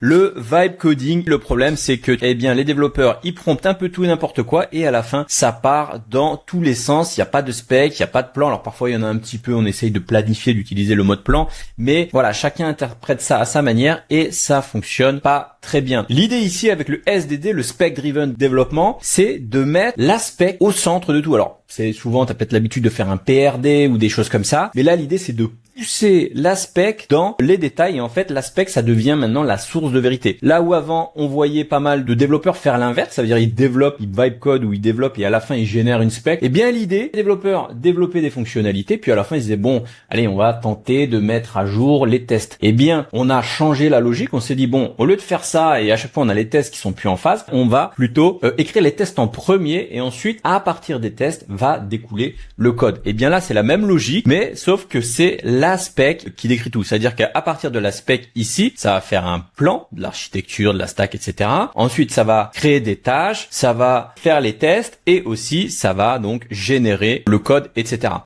Le vibe coding, le problème c'est que les développeurs ils promptent un peu tout et n'importe quoi et à la fin ça part dans tous les sens, il n'y a pas de spec, il n'y a pas de plan. Alors parfois il y en a un petit peu, on essaye de planifier, d'utiliser le mode plan, mais voilà, chacun interprète ça à sa manière et ça fonctionne pas très bien. L'idée ici avec le SDD, le Spec Driven Development, c'est de mettre l'aspect au centre de tout. Alors c'est souvent, t'as peut-être l'habitude de faire un PRD ou des choses comme ça, mais là l'idée c'est de pousser l'aspect dans les détails et en fait l'aspect ça devient maintenant la source de vérité. Là où avant on voyait pas mal de développeurs faire l'inverse, ça veut dire ils développent, ils vibe code ou ils développent et à la fin ils génèrent une spec. Et bien l'idée, les développeurs développaient des fonctionnalités puis à la fin ils disaient bon allez on va tenter de mettre à jour les tests. Et bien on a changé la logique, on s'est dit bon au lieu de faire ça et à chaque fois on a les tests qui sont plus en phase, on va plutôt écrire les tests en premier et ensuite à partir des tests va découler le code. Et bien là c'est la même logique mais sauf que c'est la spec qui décrit tout. C'est-à-dire qu'à partir de la spec ici, ça va faire un plan de l'architecture, de la stack, etc. Ensuite, ça va créer des tâches, ça va faire les tests et aussi ça va donc générer le code, etc.